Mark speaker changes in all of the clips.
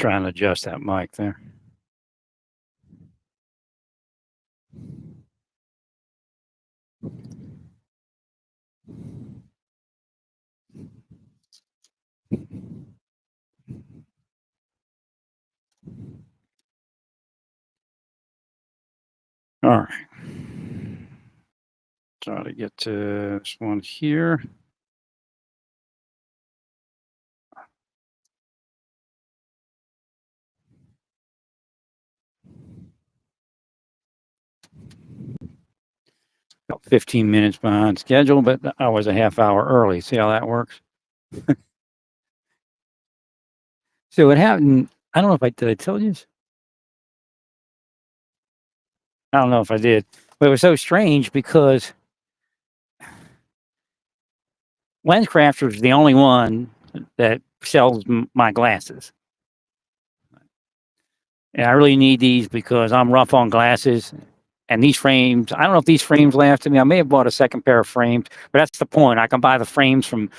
Speaker 1: trying to adjust that mic there. All right. Try to get to this one here. About 15 minutes behind schedule, but I was a half hour early. See how that works? So what happened, I don't know if did I tell you this? I don't know if I did, but it was so strange because LensCrafters is the only one that sells my glasses. And I really need these because I'm rough on glasses. And these frames, I don't know if these frames lasted me. I may have bought a second pair of frames, but that's the point. I can buy the frames from.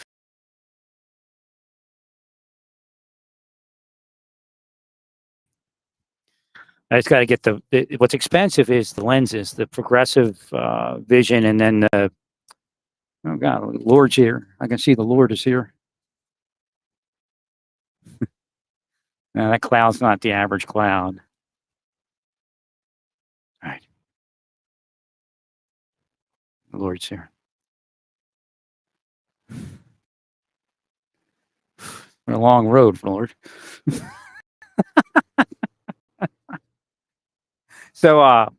Speaker 1: I just got to get what's expensive is the lenses, the progressive vision, and then the, oh God, Lord's here. I can see the Lord is here. Now that cloud's not the average cloud. All right. The Lord's here. A long road, Lord. So,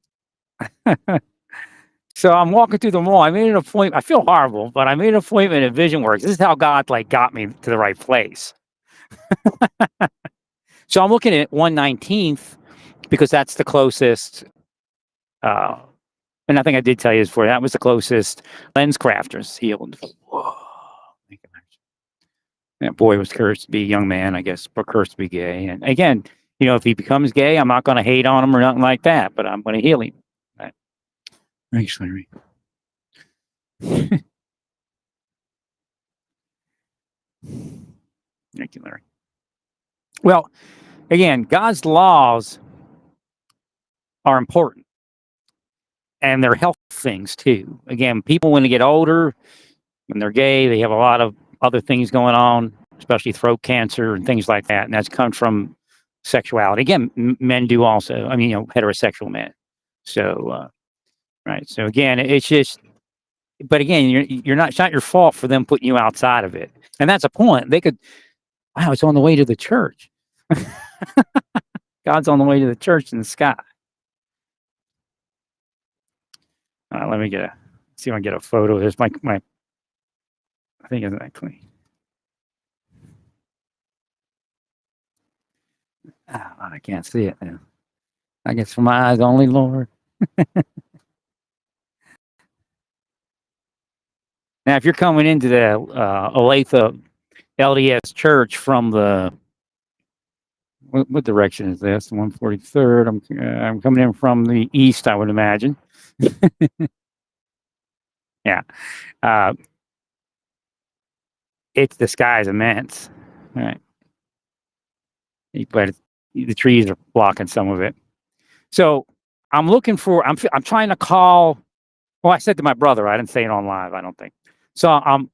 Speaker 1: so I'm walking through the mall. I made an appointment. I feel horrible, but I made an appointment at VisionWorks. This is how God got me to the right place. So I'm looking at 119th because that's the closest. And I think I did tell you this before. That was the closest LensCrafters healed. Whoa. That boy was cursed to be a young man, I guess, but cursed to be gay. And again, if he becomes gay, I'm not going to hate on him or nothing like that, but I'm going to heal him. Right. Thanks, Larry. Thank you, Larry. Well, again, God's laws are important. And they're health things too. Again, people when they get older, when they're gay, they have a lot of other things going on, especially throat cancer and things like that. And that's come from sexuality. Again, men do also. I mean, heterosexual men. So, right. So again, it's just. But again, you're not. It's not your fault for them putting you outside of it. And that's a point. They could. Wow, it's on the way to the church. God's on the way to the church in the sky. Let me see if I can get a photo. There's my. I think isn't that clean. I can't see it now. I guess for my eyes only, Lord. Now, if you're coming into the Olathe LDS Church from the what direction is this? 143rd. I'm coming in from the east, I would imagine. Yeah. The sky is immense, right? But the trees are blocking some of it. So I'm looking for. I'm trying to call. Well, I said to my brother. I didn't say it on live. I don't think. So I'm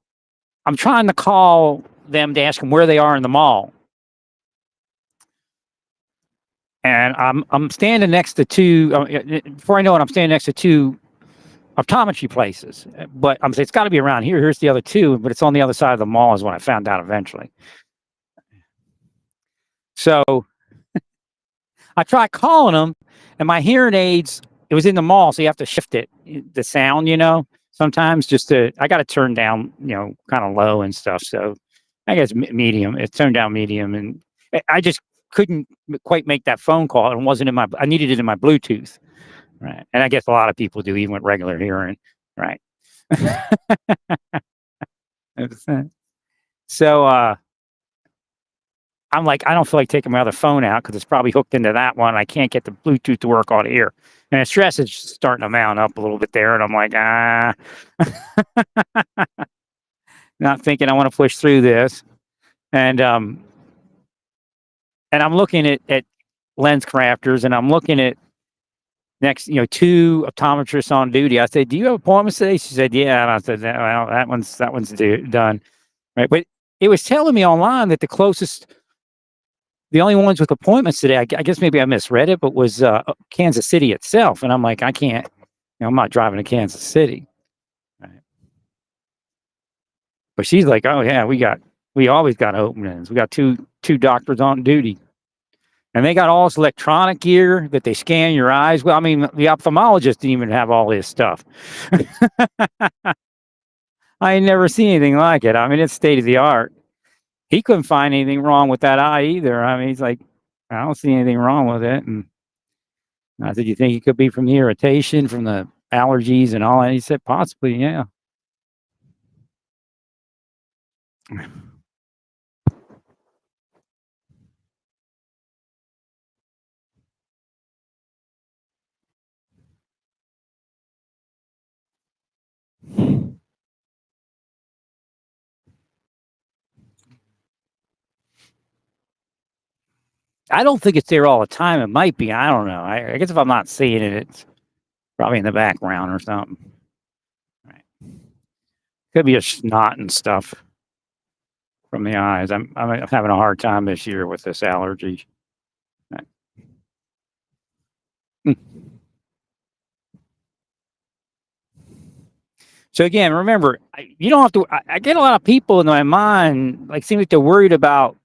Speaker 1: trying to call them to ask them where they are in the mall. And I'm standing next to two. Before I know it, I'm standing next to two optometry places. But I'm saying it's got to be around here. Here's the other two, but it's on the other side of the mall. Is what I found out eventually. So I tried calling them, and my hearing aids. It was in the mall, so you have to shift it. The sound, sometimes I got to turn down, kind of low and stuff. So I guess medium. It's turned down medium, and I just couldn't quite make that phone call. It wasn't I needed it in my Bluetooth, right? And I guess a lot of people do, even with regular hearing, right? So I'm like, I don't feel like taking my other phone out because it's probably hooked into that one. I can't get the Bluetooth to work on here, and the stress is starting to mount up a little bit there. And I'm like, not thinking I want to push through this, and And I'm looking at Lens Crafters, and I'm looking at next, 2 optometrists on duty. I said, "Do you have appointments today?" She said, "Yeah." And I said, "Well, that one's done." Right. But it was telling me online that the only ones with appointments today, I guess maybe I misread it, but was Kansas City itself. And I'm like, I can't, I'm not driving to Kansas City. Right. But she's like, "Oh yeah, we always got openings. We got two doctors on duty. And they got all this electronic gear that they scan your eyes." Well, I mean, the ophthalmologist didn't even have all this stuff. I ain't never seen anything like it. I mean, it's state of the art. He couldn't find anything wrong with that eye either. I mean, he's like, "I don't see anything wrong with it." And I said, "You think it could be from the irritation, from the allergies and all that?" He said, "Possibly, yeah." I don't think it's there all the time. It might be. I don't know. I guess if I'm not seeing it, it's probably in the background or something. Right. Could be a snot and stuff from the eyes. I'm having a hard time this year with this allergy. Right. So again, remember, you don't have to. I get a lot of people in my mind, like, seem like they're worried about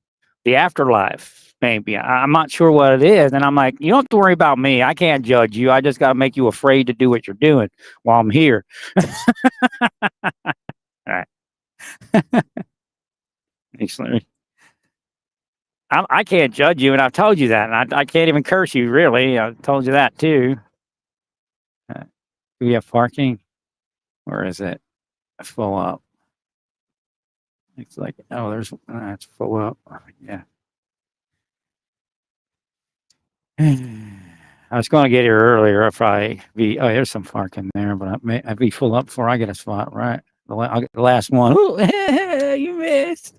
Speaker 1: the afterlife. Maybe I'm not sure what it is, and I'm like, you don't have to worry about me. I can't judge you. I just got to make you afraid to do what you're doing while I'm here. All right. Excellent. I can't judge you, and I've told you that, and I can't even curse you. Really, I told you that too. Do we have parking, or is it full up? It's like, oh, it's full up. Yeah. I was going to get here earlier if there's some parking there, but I'd be full up before I get a spot, right? I'll get the last one. Ooh, you missed.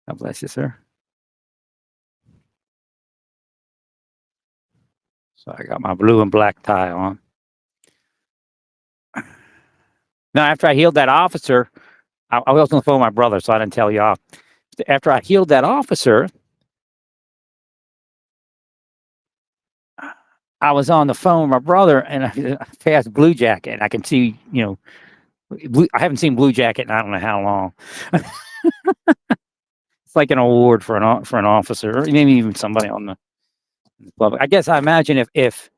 Speaker 1: God bless you, sir. So I got my blue and black tie on. Now, after I healed that officer, I was on the phone with my brother, so I didn't tell y'all. After I healed that officer, I was on the phone with my brother, and I passed Blue Jacket, and I can see, I haven't seen Blue Jacket in I don't know how long. It's like an award for an officer, or maybe even somebody on the public. I guess I imagine if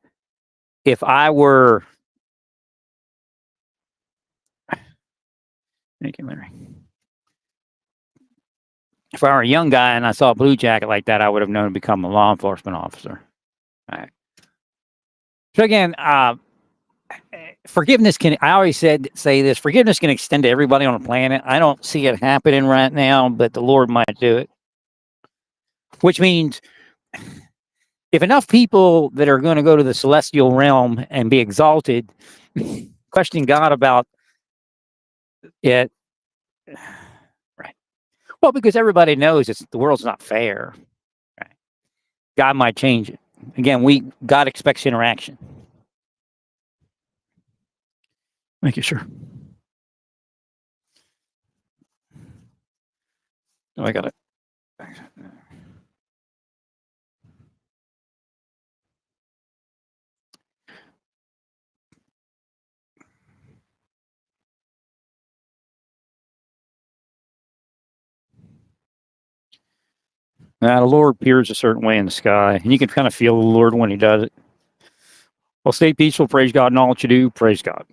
Speaker 1: I were, thank you, Larry. If I were a young guy and I saw a Blue Jacket like that, I would have known to become a law enforcement officer. All right. So again, forgiveness can. I always say this. Forgiveness can extend to everybody on the planet. I don't see it happening right now, but the Lord might do it. Which means, if enough people that are going to go to the celestial realm and be exalted, questioning God about it, right? Well, because everybody knows the world's not fair. Right? God might change it. Again, God expects interaction. Thank you, sir. Oh, I got it. Now, the Lord appears a certain way in the sky, and you can kind of feel the Lord when He does it. Well, stay peaceful. Praise God in all that you do. Praise God.